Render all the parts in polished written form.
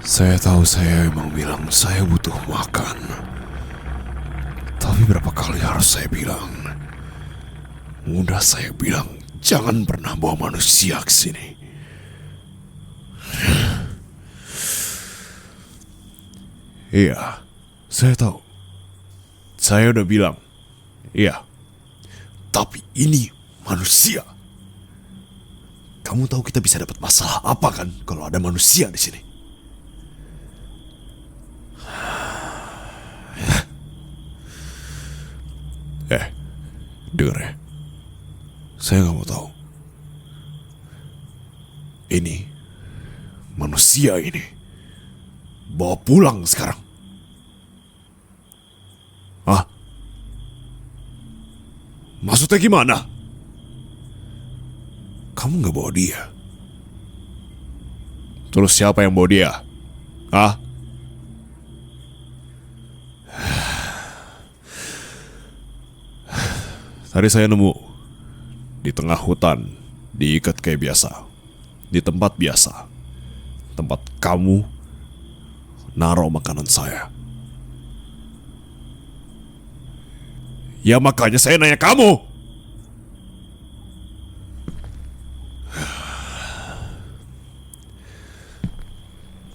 Saya tahu saya emang bilang saya butuh makan. Tapi berapa kali harus saya bilang? Udah saya bilang jangan pernah bawa manusia ke sini. Iya, saya tahu. Saya udah bilang. Iya. Tapi ini manusia. Kamu tahu kita bisa dapat masalah apa kan kalau ada manusia di sini? Dengar ya. Saya nggak mau tahu. Ini manusia ini bawa pulang sekarang. Hah? Maksudnya gimana? Kamu nggak bawa dia? Terus siapa yang bawa dia? Hah? Tadi saya nemu di tengah hutan, diikat kayak biasa, di tempat biasa, tempat kamu naruh makanan saya. Ya makanya saya nanya kamu.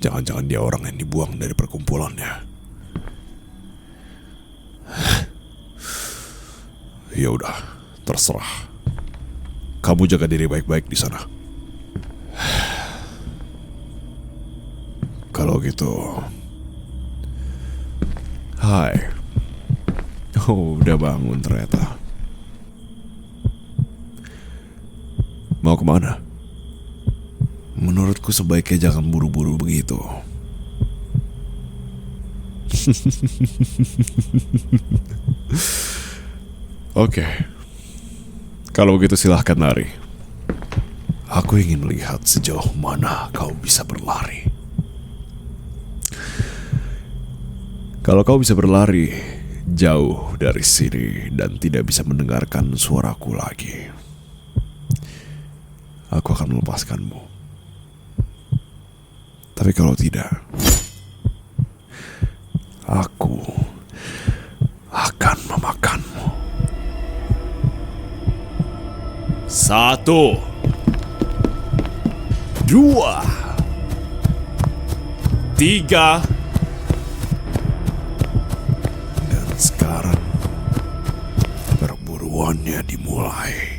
Jangan-jangan dia orang yang dibuang dari perkumpulannya. Ya udah, terserah. Kamu jaga diri baik-baik di sana. Kalau gitu, hai. Oh, udah bangun ternyata. Mau kemana? Menurutku sebaiknya jangan buru-buru begitu. Oke. Kalau begitu silahkan lari. Aku ingin melihat sejauh mana kau bisa berlari. Kalau kau bisa berlari jauh dari sini dan tidak bisa mendengarkan suaraku lagi, aku akan melepaskanmu. Tapi kalau tidak, aku akan memakanmu. 1, 2, 3. Dan sekarang perburuannya dimulai.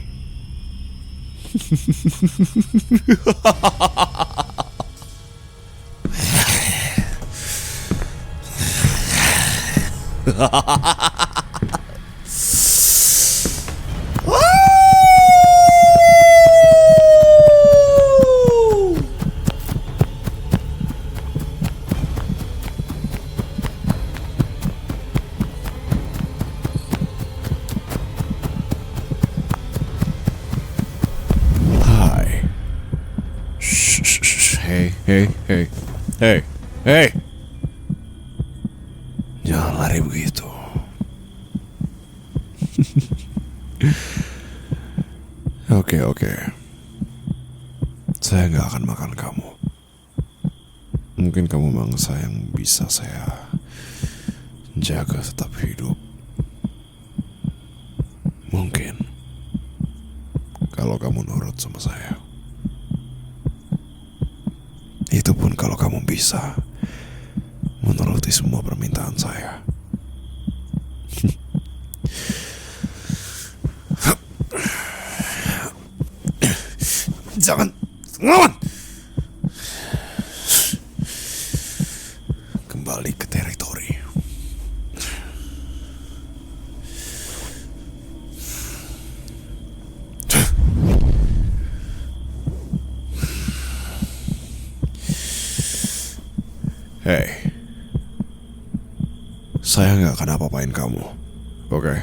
Hai. Shh. Hey. Jangan lari begitu. Oke. Saya nggak akan makan kamu. Mungkin kamu mangsa yang bisa saya jaga tetap hidup. Mungkin kalau kamu nurut sama saya. Itu pun kalau kamu bisa menuruti semua permintaan saya. Jangan ngelawan. Kembali ke teritori. Hei, saya nggak akan apa-apain kamu, oke?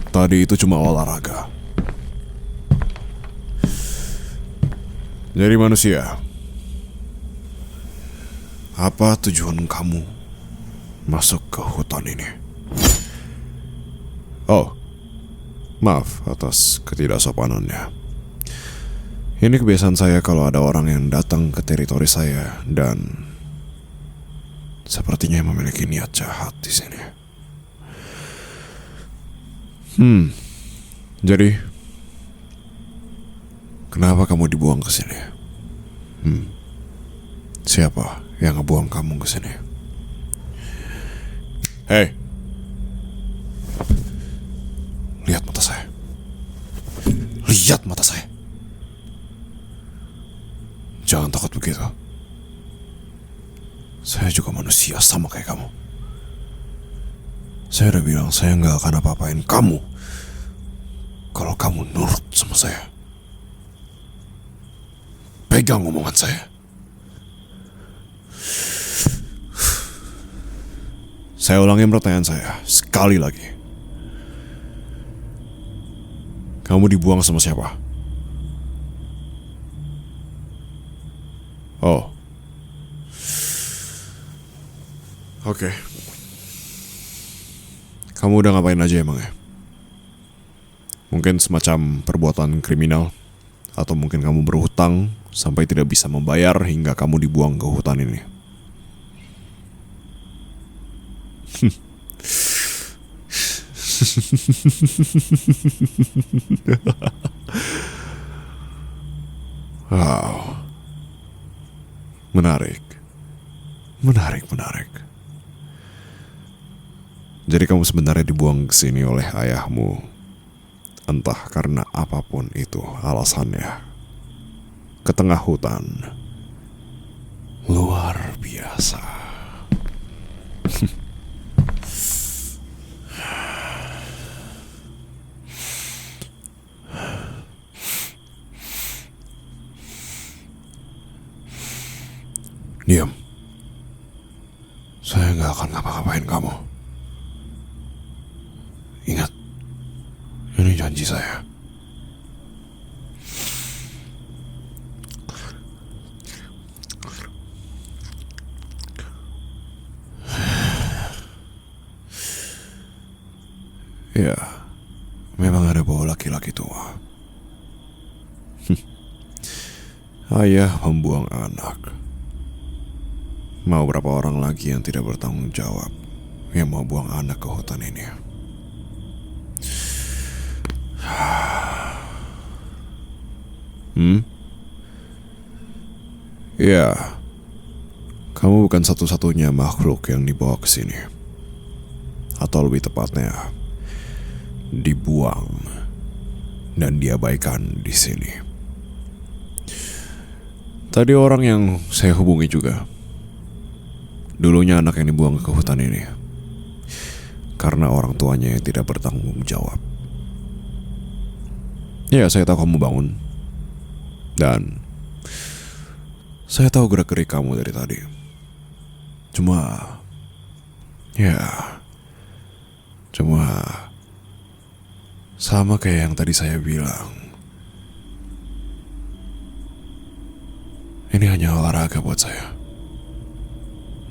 Tadi itu cuma olahraga. Jadi manusia, apa tujuan kamu masuk ke hutan ini? Oh, maaf atas ketidaksopanannya. Ini kebiasaan saya kalau ada orang yang datang ke teritori saya dan sepertinya memiliki niat jahat di sini. Jadi kenapa kamu dibuang ke sini? Siapa yang ngebuang kamu ke sini? Hei, lihat mata saya. Lihat mata saya. Jangan takut begitu. Saya juga manusia sama kayak kamu. Saya udah bilang saya nggak akan apa-apain kamu kalau kamu nurut sama saya. Pegang omongan saya. Saya ulangi pertanyaan saya sekali lagi. Kamu dibuang sama siapa? Oh. Oke. Kamu udah ngapain aja emang ya? Mungkin semacam perbuatan kriminal, atau mungkin kamu berhutang sampai tidak bisa membayar hingga kamu dibuang ke hutan ini. Wow. Menarik. Jadi kamu sebenarnya dibuang ke sini oleh ayahmu. Entah karena apapun itu alasannya. Ke tengah hutan. Luar biasa. Diam. Saya gak akan ngapa-ngapain kamu. Ingat, ini janji saya. Ya, memang ada bawa laki-laki tua. Ayah membuang anak. Mau berapa orang lagi yang tidak bertanggung jawab yang mau buang anak ke hutan ini? Ya, kamu bukan satu-satunya makhluk yang dibawa ke sini. Atau lebih tepatnya, dibuang dan diabaikan di sini. Tadi orang yang saya hubungi juga, dulunya anak yang dibuang ke hutan ini karena orang tuanya yang tidak bertanggung jawab. Ya, saya tahu kamu bangun. Dan saya tahu gerak-gerik kamu dari tadi. Cuma sama kayak yang tadi saya bilang. Ini hanya olahraga buat saya.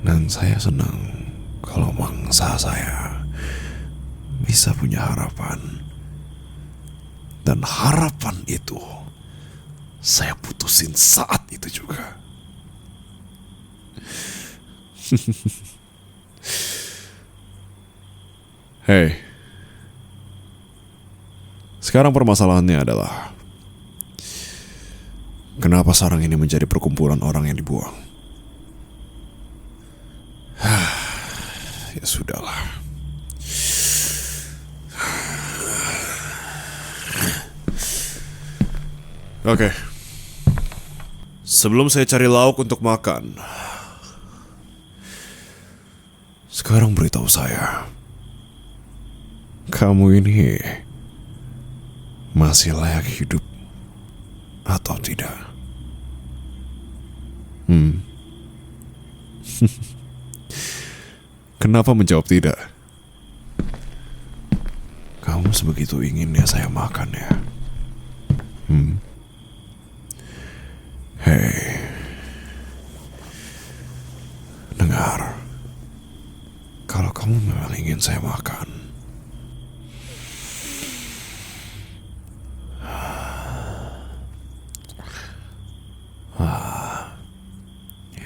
Dan saya senang kalau mangsa saya bisa punya harapan. Dan harapan itu saya putusin saat itu juga. Hei, sekarang permasalahannya adalah kenapa sarang ini menjadi perkumpulan orang yang dibuang? Ya sudahlah. Oke. Sebelum saya cari lauk untuk makan, sekarang beritahu saya, kamu ini masih layak hidup atau tidak? Kenapa menjawab tidak? Kamu sebegitu inginnya saya makan ya? Hei, dengar. Kalau kamu memang ingin saya makan,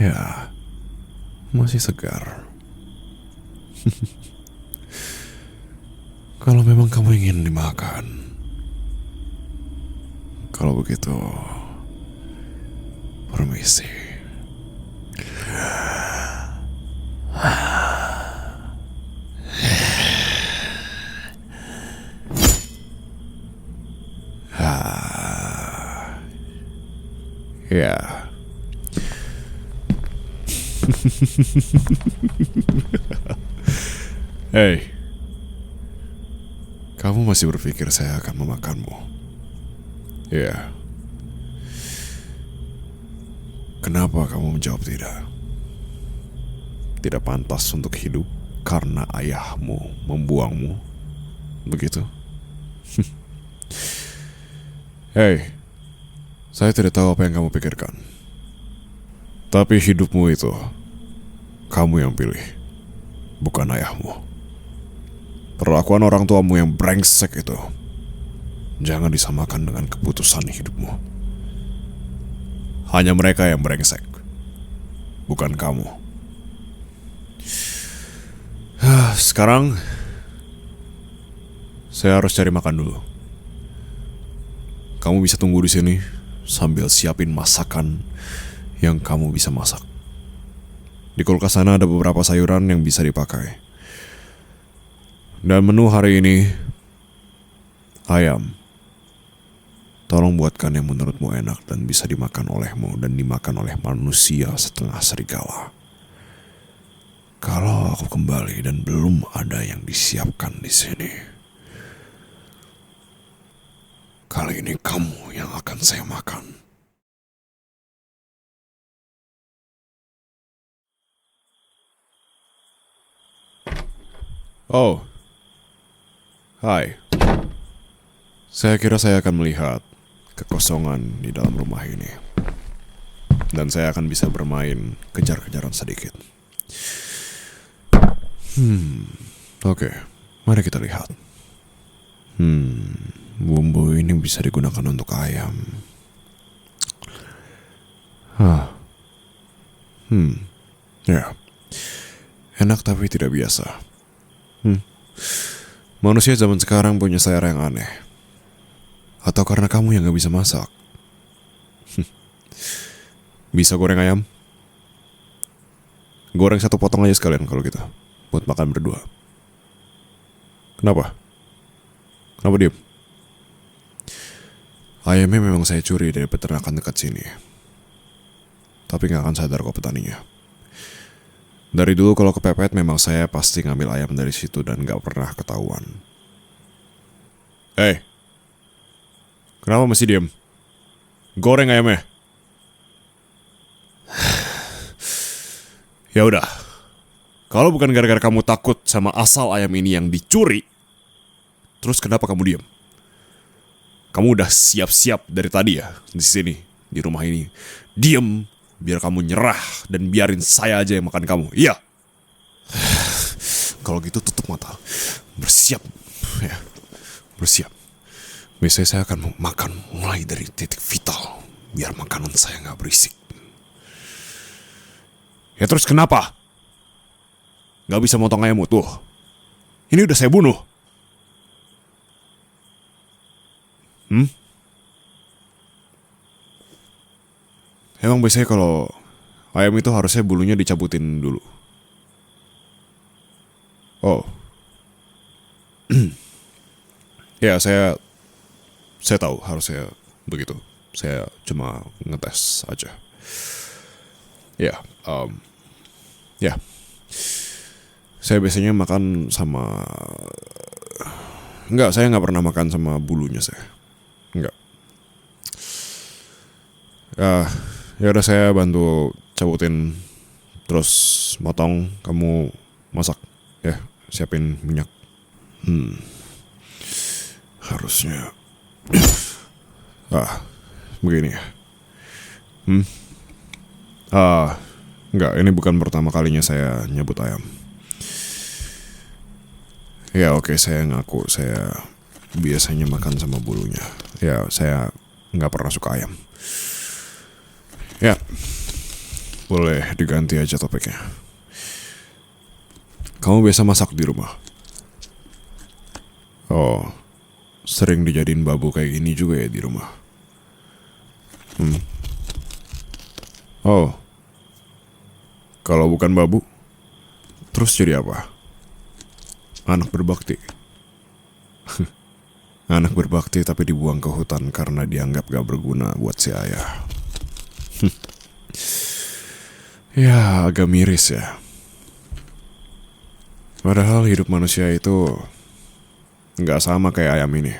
Ya, masih segar. Kalau memang kamu ingin dimakan, kalau begitu, permisi. Ya. Hei, kamu masih berpikir saya akan memakanmu? Ya. Kenapa kamu menjawab tidak? Tidak pantas untuk hidup karena ayahmu membuangmu? Begitu? Hei, saya tidak tahu apa yang kamu pikirkan. Tapi hidupmu itu, kamu yang pilih, bukan ayahmu. Perlakuan orang tuamu yang brengsek itu, jangan disamakan dengan keputusan hidupmu. Hanya mereka yang brengsek, bukan kamu. Sekarang, saya harus cari makan dulu. Kamu bisa tunggu di sini sambil siapin masakan yang kamu bisa masak. Di kulkas sana ada beberapa sayuran yang bisa dipakai. Dan menu hari ini, ayam. Tolong buatkan yang menurutmu enak dan bisa dimakan olehmu dan dimakan oleh manusia setengah serigala. Kalau aku kembali dan belum ada yang disiapkan di sini, kali ini kamu yang akan saya makan. Oh, hai. Saya kira saya akan melihat kekosongan di dalam rumah ini. Dan saya akan bisa bermain kejar-kejaran sedikit. Oke, mari kita lihat. Bumbu ini bisa digunakan untuk ayam. Ya, enak tapi tidak biasa. Manusia zaman sekarang punya selera yang aneh. Atau karena kamu yang gak bisa masak? Bisa goreng ayam? Goreng satu potong aja sekalian kalau gitu, buat makan berdua. Kenapa? Kenapa diem? Ayamnya memang saya curi dari peternakan dekat sini. Tapi gak akan sadar kok petaninya. Dari dulu kalau kepepet memang saya pasti ngambil ayam dari situ dan gak pernah ketahuan. Kenapa masih diem? Goreng ayamnya. Ya udah. Kalau bukan gara-gara kamu takut sama asal ayam ini yang dicuri, terus kenapa kamu diem? Kamu udah siap-siap dari tadi ya di sini, di rumah ini. Diem biar kamu nyerah dan biarin saya aja yang makan kamu. Iya. Kalau gitu tutup mata. Bersiap. Ya. Bersiap. Biasanya saya akan makan mulai dari titik vital biar makanan saya gak berisik. Ya terus kenapa? Gak bisa motong ayammu tuh. Ini udah saya bunuh. Emang biasanya kalau ayam itu harusnya bulunya dicabutin dulu. Oh. Ya saya tahu harusnya begitu. Saya cuma ngetes aja. Ya, ya. Saya biasanya makan sama... Enggak, saya nggak pernah makan sama bulunya saya. Enggak. Ya udah saya bantu cabutin, terus motong, kamu masak ya, siapin minyak. Harusnya begini ya. Enggak, ini bukan pertama kalinya saya nyebut ayam. Ya oke, saya ngaku saya biasanya makan sama bulunya. Ya saya nggak pernah suka ayam. Ya, Boleh diganti aja topiknya. Kamu biasa masak di rumah? Oh, sering dijadiin babu kayak gini juga ya di rumah? Oh, kalau bukan babu, terus jadi apa? Anak berbakti. Anak berbakti tapi dibuang ke hutan karena dianggap gak berguna buat si ayah. Ya, agak miris ya. Padahal hidup manusia itu gak sama kayak ayam ini.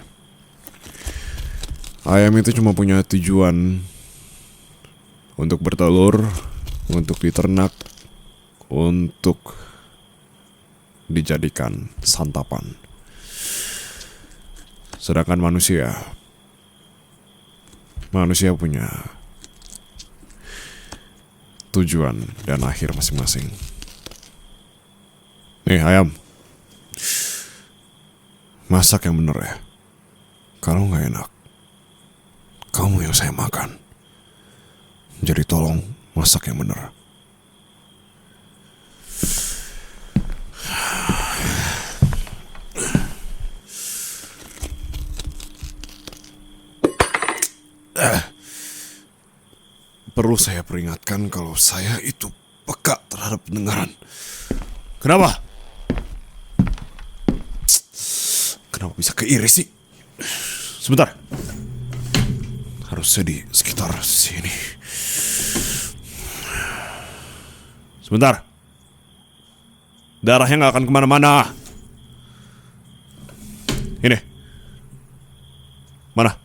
Ayam itu cuma punya tujuan untuk bertelur, untuk diternak, untuk dijadikan santapan. Sedangkan manusia punya tujuan dan akhir masing-masing. Nih ayam, masak yang bener ya. Kalau nggak enak, kamu yang saya makan. Jadi tolong masak yang bener. Perlu saya peringatkan kalau saya itu peka terhadap pendengaran. Kenapa? Kenapa bisa keiris sih? Sebentar. Harusnya di sekitar sini. Sebentar. Darahnya gak akan kemana-mana. Ini. Mana?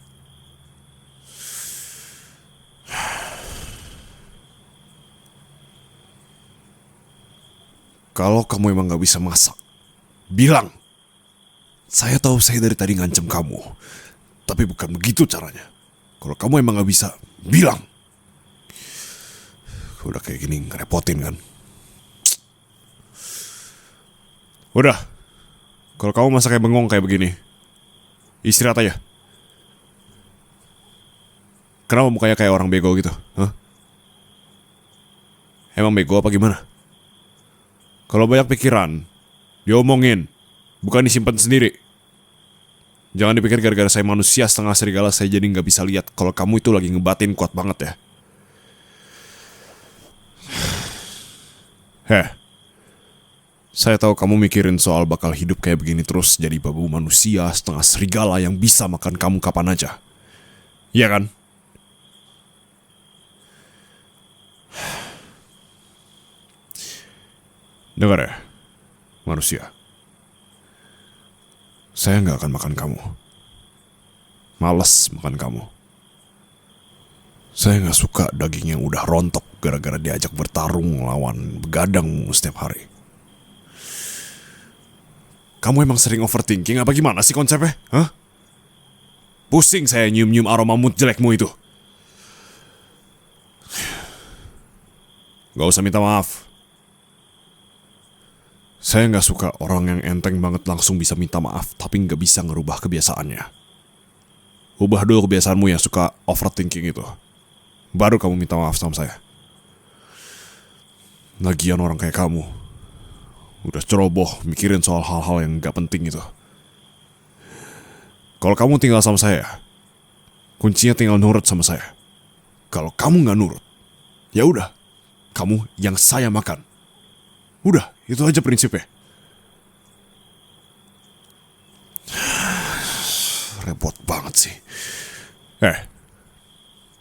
Kalau kamu emang gak bisa masak, bilang. Saya tahu saya dari tadi ngancem kamu, tapi bukan begitu caranya. Kalau kamu emang gak bisa, bilang. Udah kayak gini ngerepotin kan. Udah, kalau kamu masaknya bengong kayak begini, istirahat aja. Kenapa mukanya kayak orang bego gitu? Hah? Emang bego apa gimana? Kalau banyak pikiran, diomongin, bukan disimpan sendiri. Jangan dipikir gara-gara saya manusia setengah serigala saya jadi gak bisa lihat kalau kamu itu lagi ngebatin kuat banget ya. Saya tahu kamu mikirin soal bakal hidup kayak begini terus jadi babu manusia setengah serigala yang bisa makan kamu kapan aja. Iya kan? Dengar ya, manusia. Saya gak akan makan kamu. Males makan kamu. Saya gak suka daging yang udah rontok gara-gara diajak bertarung lawan begadang setiap hari. Kamu emang sering overthinking apa gimana sih konsepnya? Hah? Pusing saya nyium-nyium aroma mood jelekmu itu. Gak usah minta maaf. Saya gak suka orang yang enteng banget langsung bisa minta maaf tapi gak bisa ngerubah kebiasaannya. Ubah dulu kebiasaanmu yang suka overthinking itu. Baru kamu minta maaf sama saya. Lagian orang kayak kamu udah ceroboh mikirin soal hal-hal yang gak penting itu. Kalau kamu tinggal sama saya, kuncinya tinggal nurut sama saya. Kalau kamu gak nurut, ya udah, kamu yang saya makan. Udah, itu aja prinsipnya. Repot banget sih.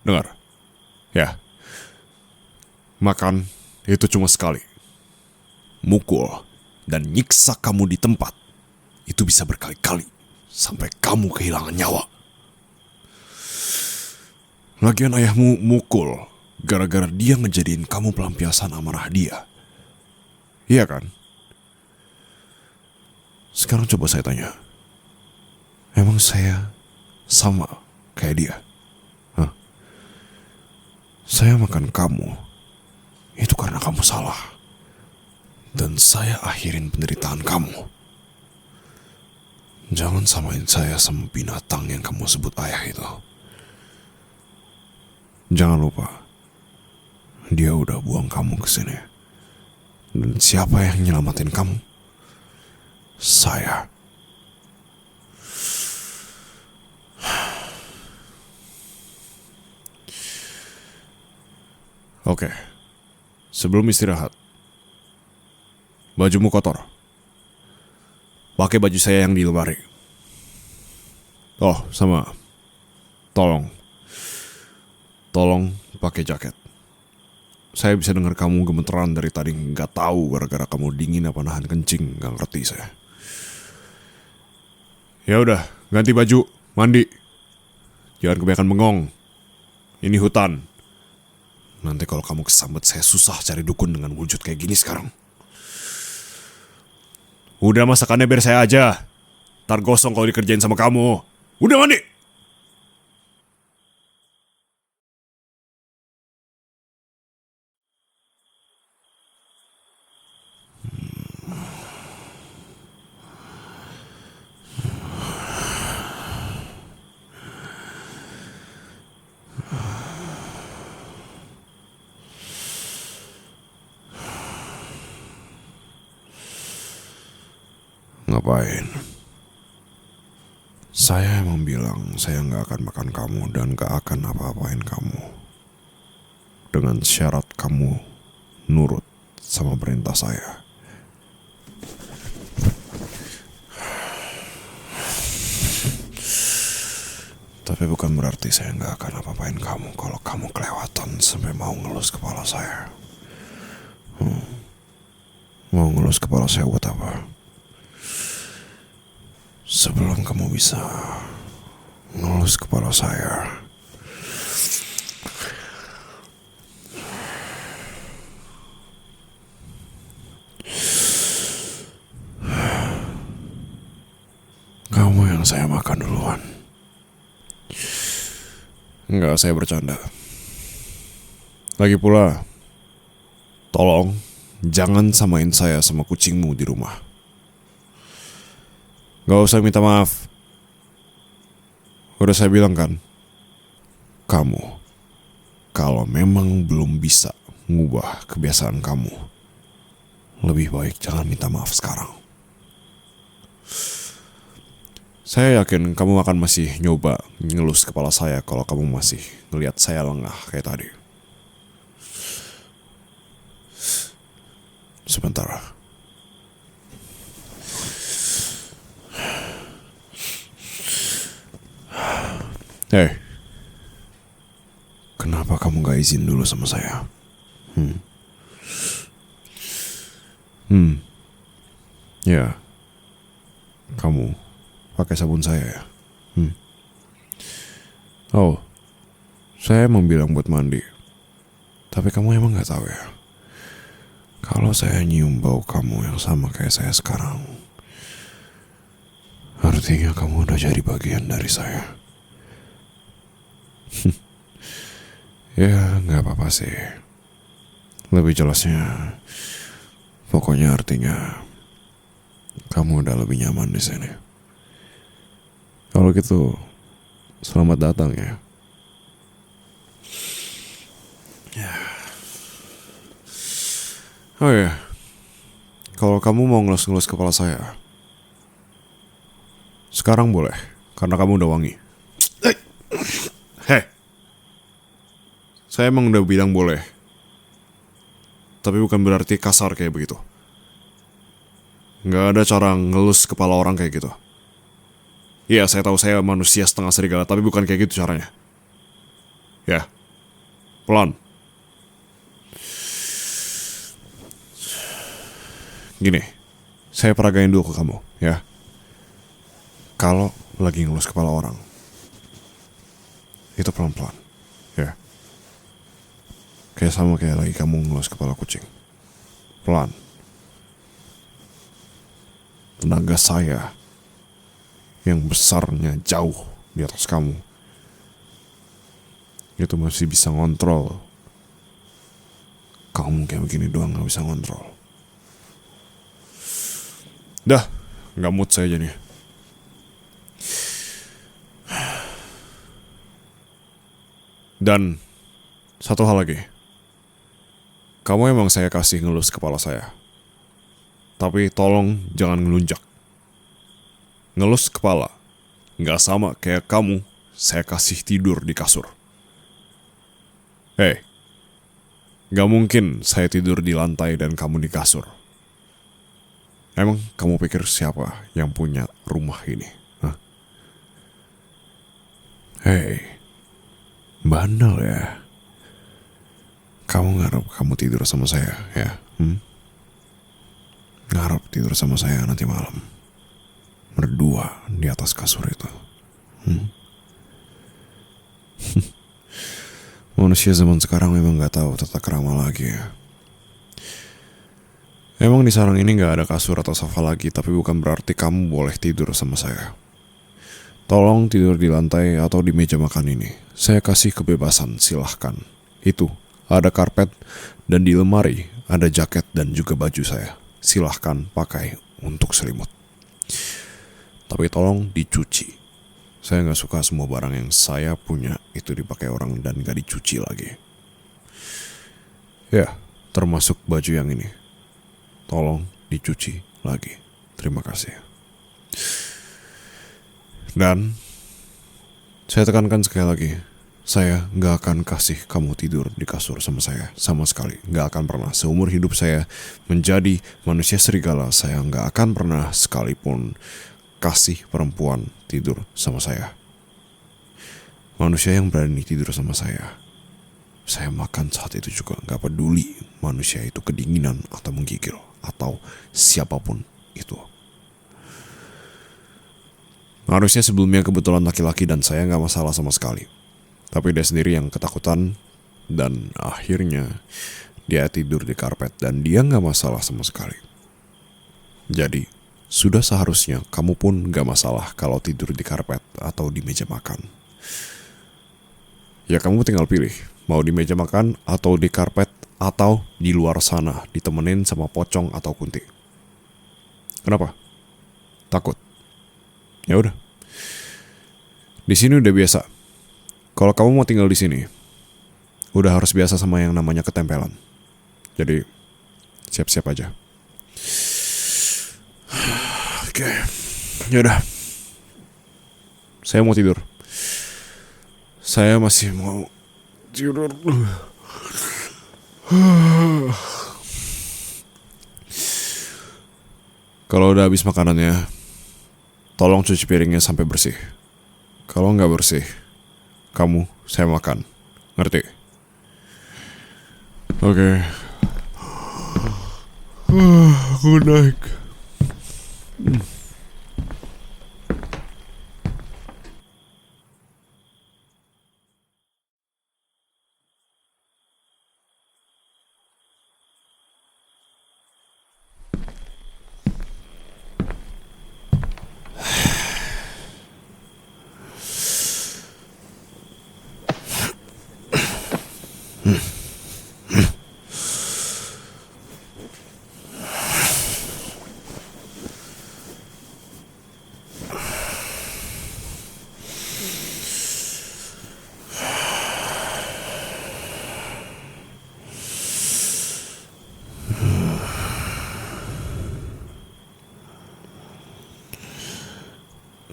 Dengar. Ya. Makan itu cuma sekali. Mukul dan nyiksa kamu di tempat itu bisa berkali-kali sampai kamu kehilangan nyawa. Lagian ayahmu mukul gara-gara dia ngejadiin kamu pelampiasan amarah dia. Iya kan? Sekarang coba saya tanya. Emang saya sama kayak dia? Hah? Saya makan kamu itu karena kamu salah. Dan saya akhirin penderitaan kamu. Jangan samain saya sama binatang yang kamu sebut ayah itu. Jangan lupa, Dia udah buang kamu ke sini. Dan siapa yang nyelamatin kamu? Saya. Oke. Sebelum istirahat, bajumu kotor. Pakai baju saya yang di lemari. Oh, sama. Tolong pakai jaket. Saya bisa dengar kamu gemeteran dari tadi. Nggak tahu gara-gara kamu dingin apa nahan kencing. Nggak ngerti saya. Ya udah, ganti baju, mandi. Jangan kebanyakan bengong. Ini hutan. Nanti kalau kamu kesambet, saya susah cari dukun dengan wujud kayak gini sekarang. Udah, masakannya biar saya aja. Ntar gosong kalau dikerjain sama kamu. Udah, mandi. Ngapain? Saya emang bilang saya nggak akan makan kamu dan nggak akan apa-apain kamu. Dengan syarat kamu nurut sama perintah saya. Tapi bukan berarti saya nggak akan apa-apain kamu kalau kamu kelewatan sampai mau ngelus kepala saya. Mau ngelus kepala saya buat apa? Sebelum kamu bisa ngelus kepala saya, kamu yang saya makan duluan. Enggak, saya bercanda. Lagi pula, tolong jangan samain saya sama kucingmu di rumah. Gak usah minta maaf. Udah saya bilang kan, kamu kalau memang belum bisa ngubah kebiasaan kamu, lebih baik jangan minta maaf sekarang. Saya yakin kamu akan masih nyoba ngelus kepala saya kalau kamu masih ngelihat saya lengah kayak tadi. Sebentar. Hei, kenapa kamu gak izin dulu sama saya? Ya, kamu pakai sabun saya ya? Oh, saya emang bilang buat mandi. Tapi kamu emang gak tahu ya? Kalau saya nyium bau kamu yang sama kayak saya sekarang, artinya kamu udah jadi bagian dari saya. Ya, nggak apa-apa sih. Lebih jelasnya, pokoknya artinya kamu udah lebih nyaman di sini. Kalau gitu, selamat datang ya. Oh ya, kalau kamu mau ngelus-ngelus kepala saya, sekarang boleh, karena kamu udah wangi. Hei, saya emang udah bilang boleh. Tapi bukan berarti kasar kayak begitu. Nggak ada cara ngelus kepala orang kayak gitu. Iya, saya tahu saya manusia setengah serigala, tapi bukan kayak gitu caranya. Ya, pelan. Gini, saya peragain dulu ke kamu, ya. Kalau lagi ngelus kepala orang, itu pelan-pelan, ya. Kayak sama kayak lagi kamu ngelus kepala kucing. Pelan. Tenaga saya yang besarnya jauh di atas kamu, itu masih bisa ngontrol. Kamu kayak begini doang gak bisa ngontrol. Dah, gak mood saya jadinya. Dan satu hal lagi, kamu emang saya kasih ngelus kepala saya. Tapi tolong jangan ngelunjak. Ngelus kepala nggak sama kayak kamu saya kasih tidur di kasur. Hei, nggak mungkin saya tidur di lantai dan kamu di kasur. Emang kamu pikir siapa yang punya rumah ini? Hah? Hei, bandel ya. Kamu ngarep kamu tidur sama saya ya? Ngarep tidur sama saya nanti malam. Berdua di atas kasur itu. Manusia zaman sekarang memang gak tahu tata krama lagi ya. Emang di sarang ini gak ada kasur atau sofa lagi, tapi bukan berarti kamu boleh tidur sama saya. Tolong tidur di lantai atau di meja makan ini. Saya kasih kebebasan, silahkan. Itu, ada karpet dan di lemari ada jaket dan juga baju saya. Silahkan pakai untuk selimut. Tapi tolong dicuci. Saya gak suka semua barang yang saya punya itu dipakai orang dan gak dicuci lagi. Ya, termasuk baju yang ini. Tolong dicuci lagi. Terima kasih. Dan saya tekankan sekali lagi, saya gak akan kasih kamu tidur di kasur sama saya sama sekali. Gak akan pernah. Seumur hidup saya menjadi manusia serigala, saya gak akan pernah sekalipun kasih perempuan tidur sama saya. Manusia yang berani tidur sama saya makan saat itu juga. Gak peduli manusia itu kedinginan atau menggigil atau siapapun itu. Harusnya sebelumnya kebetulan laki-laki dan saya gak masalah sama sekali. Tapi dia sendiri yang ketakutan dan akhirnya dia tidur di karpet dan dia gak masalah sama sekali. Jadi sudah seharusnya kamu pun gak masalah kalau tidur di karpet atau di meja makan. Ya kamu tinggal pilih, mau di meja makan atau di karpet atau di luar sana ditemenin sama pocong atau kunti. Kenapa? Takut? Ya udah. Di sini udah biasa. Kalau kamu mau tinggal di sini, udah harus biasa sama yang namanya ketempelan. Jadi siap-siap aja. Oke, yaudah. Saya mau tidur. Saya masih mau tidur. Kalau udah habis makanannya, tolong cuci piringnya sampai bersih. Kalau nggak bersih, kamu saya makan. Ngerti? Oke. Aku naik.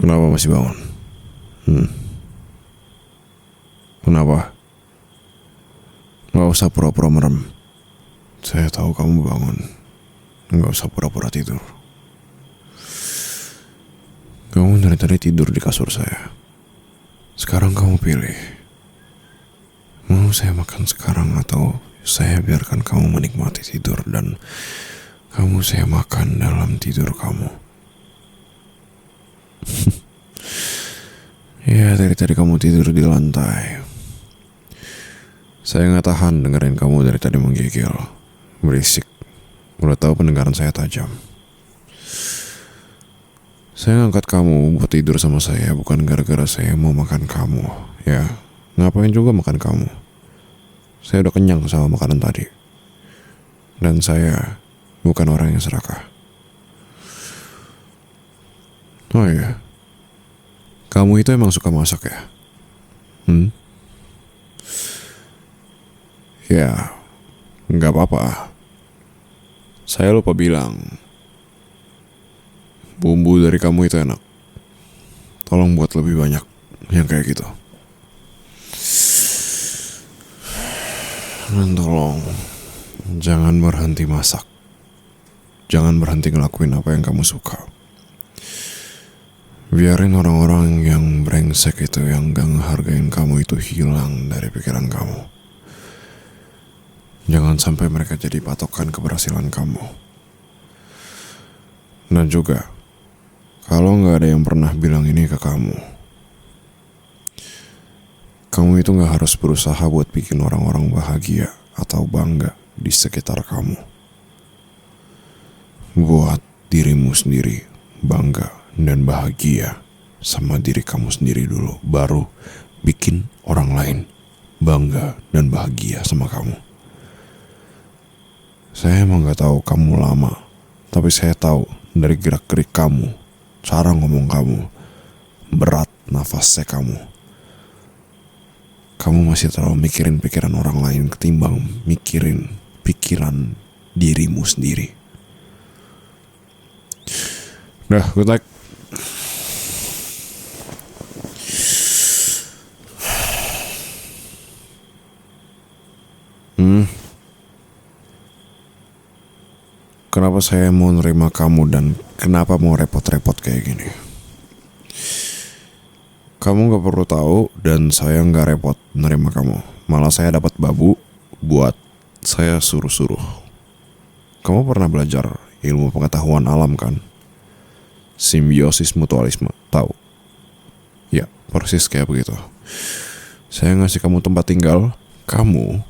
Kenapa masih bangun? Kenapa? Gak usah pura-pura merem. Saya tahu kamu bangun. Gak usah pura-pura tidur. Kamu dari tadi tidur di kasur saya. Sekarang kamu pilih. Mau saya makan sekarang atau saya biarkan kamu menikmati tidur dan kamu saya makan dalam tidur kamu. Ya, dari tadi kamu tidur di lantai. Saya gak tahan dengerin kamu dari tadi menggigil. Berisik. Udah tahu pendengaran saya tajam. Saya ngangkat kamu buat tidur sama saya bukan gara-gara saya mau makan kamu. Ya, ngapain juga makan kamu. Saya udah kenyang sama makanan tadi. Dan saya bukan orang yang serakah. Oh iya, kamu itu emang suka masak ya? Ya, Nggak apa-apa. Saya lupa bilang, bumbu dari kamu itu enak. Tolong buat lebih banyak yang kayak gitu. Dan tolong, jangan berhenti masak. Jangan berhenti ngelakuin apa yang kamu suka. Biarin orang-orang yang brengsek itu, yang gak ngehargain kamu itu hilang dari pikiran kamu. Jangan sampai mereka jadi patokan keberhasilan kamu. Dan juga, kalau gak ada yang pernah bilang ini ke kamu itu gak harus berusaha buat bikin orang-orang bahagia atau bangga di sekitar kamu. Buat dirimu sendiri bangga dan bahagia sama diri kamu sendiri dulu, baru bikin orang lain bangga dan bahagia sama kamu. Saya emang gak tahu kamu lama, tapi saya tahu dari gerak-gerik kamu, cara ngomong kamu, berat nafasnya kamu. Kamu masih terlalu mikirin pikiran orang lain ketimbang mikirin pikiran dirimu sendiri. Nah, good night. Kenapa saya mau nerima kamu dan kenapa mau repot-repot kayak gini? Kamu gak perlu tahu dan saya gak repot nerima kamu. Malah saya dapat babu buat saya suruh-suruh. Kamu pernah belajar ilmu pengetahuan alam kan? Simbiosis mutualisme, tahu? Ya, persis kayak begitu. Saya ngasih kamu tempat tinggal, kamu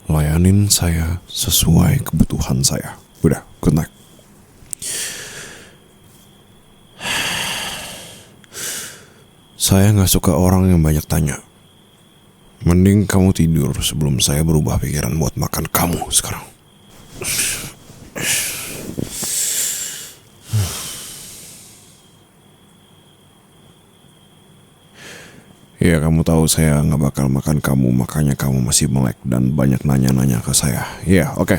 layanin saya sesuai kebutuhan saya. Udah, good night. Saya gak suka orang yang banyak tanya. Mending kamu tidur sebelum saya berubah pikiran buat makan kamu sekarang. Ya, kamu tahu saya gak bakal makan kamu, makanya kamu masih melek dan banyak nanya-nanya ke saya. Ya, oke.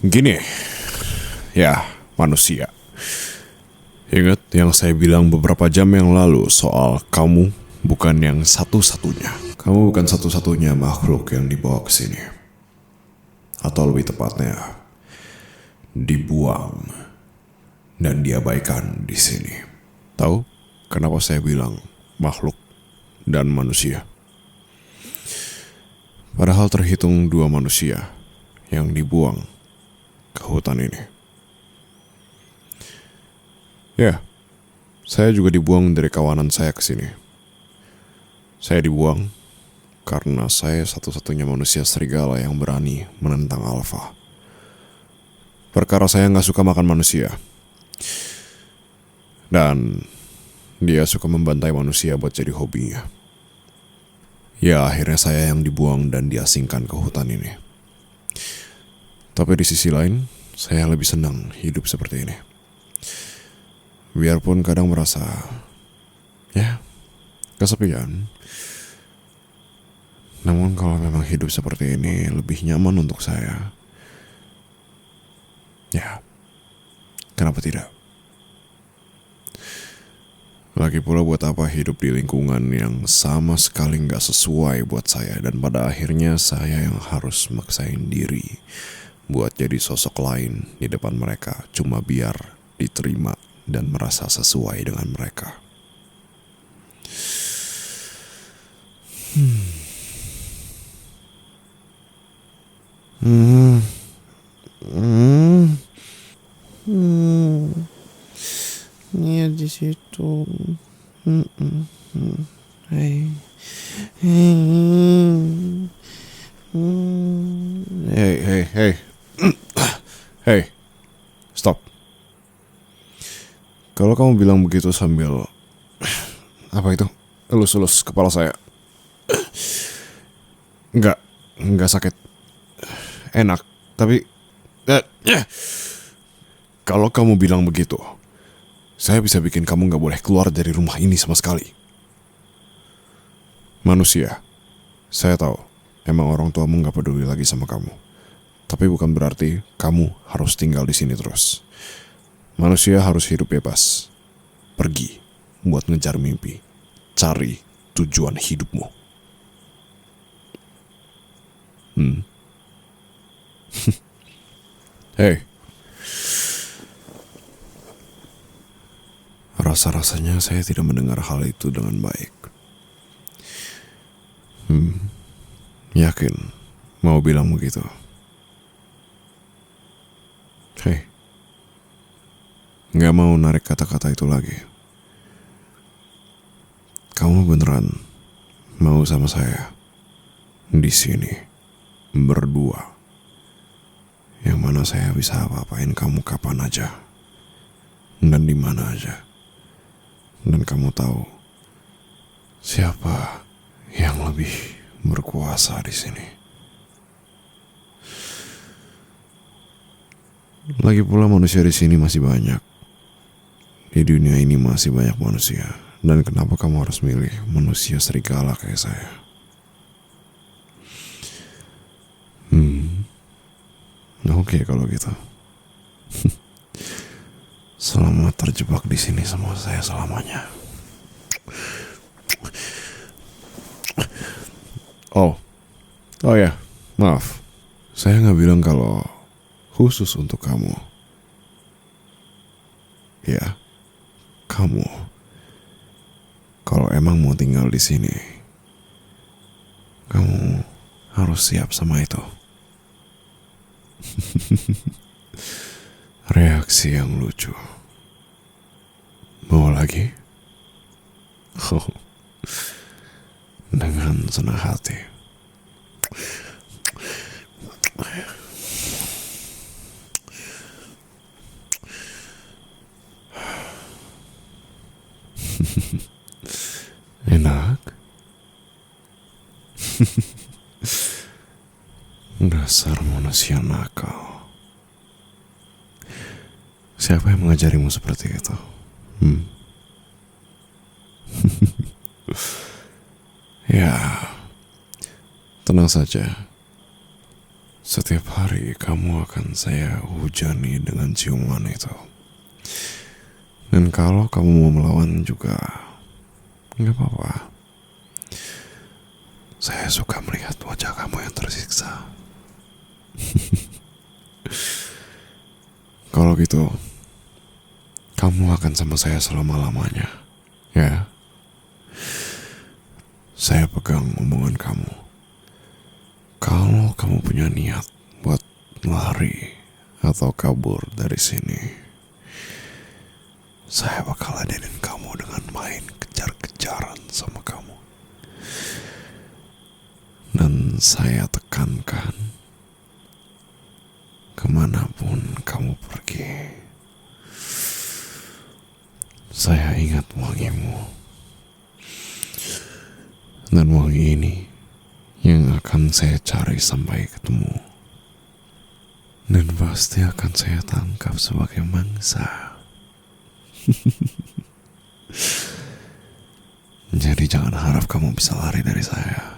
Gini, ya manusia. Ingat yang saya bilang beberapa jam yang lalu soal kamu bukan yang satu-satunya. Kamu bukan satu-satunya makhluk yang dibawa ke sini. Atau lebih tepatnya, dibuang dan diabaikan di sini. Tahu kenapa saya bilang makhluk dan manusia? Padahal terhitung 2 manusia yang dibuang ke hutan ini. Ya, saya juga dibuang dari kawanan saya ke sini. Saya dibuang karena saya satu-satunya manusia serigala yang berani menentang alfa. Perkara saya gak suka makan manusia. Dan dia suka membantai manusia buat jadi hobinya. Ya, akhirnya saya yang dibuang dan diasingkan ke hutan ini. Tapi di sisi lain, saya lebih senang hidup seperti ini. Biarpun kadang merasa, ya, kesepian. Namun kalau memang hidup seperti ini lebih nyaman untuk saya, ya, kenapa tidak? Lagi pula buat apa hidup di lingkungan yang sama sekali gak sesuai buat saya. Dan pada akhirnya saya yang harus maksain diri buat jadi sosok lain di depan mereka, cuma biar diterima dan merasa sesuai dengan mereka. Nia di situ. Hey. Hey. Hey, stop. Kalau kamu bilang begitu sambil, apa itu, elus-elus kepala saya. Enggak sakit. Enak, tapi kalau kamu bilang begitu, saya bisa bikin kamu gak boleh keluar dari rumah ini sama sekali. Manusia, saya tahu, emang orang tuamu gak peduli lagi sama kamu. Tapi bukan berarti kamu harus tinggal di sini terus. Manusia harus hidup bebas. Pergi buat ngejar mimpi. Cari tujuan hidupmu. Hei. Rasa-rasanya saya tidak mendengar hal itu dengan baik. Yakin mau bilang begitu? Hei, gak mau narik kata-kata itu lagi. Kamu beneran mau sama saya di sini berdua? Yang mana saya bisa apa-apain kamu kapan aja dan di mana aja. Dan kamu tahu siapa yang lebih berkuasa di sini. Lagi pula manusia di sini masih banyak. Di dunia ini masih banyak manusia. Dan kenapa kamu harus milih manusia serigala kayak saya? Oke kalau gitu. Selamat terjebak di sini sama saya selamanya. Oh ya, maaf. Saya nggak bilang kalau khusus untuk kamu. Ya, kamu. Kalau emang mau tinggal di sini, kamu harus siap sama itu. Reaksi yang lucu. Mau lagi? Oh, dengan senang hati. Enak? Dasar manusia nakal. Siapa yang mengajarimu seperti itu? Ya, tenang saja. Setiap hari kamu akan saya hujani dengan ciuman itu. Dan kalau kamu mau melawan juga, gak apa-apa. Saya suka melihat wajah kamu yang tersiksa. Kalau gitu, kamu akan sama saya selama-lamanya, ya. Saya pegang omongan kamu. Kalau kamu punya niat buat lari atau kabur dari sini, saya bakal ladenin kamu dengan main kejar-kejaran sama kamu. Dan saya tekankan, kemanapun kamu pergi, saya ingat wangimu. Dan wangi ini yang akan saya cari sampai ketemu. Dan pasti akan saya tangkap sebagai mangsa. Jadi jangan harap kamu bisa lari dari saya.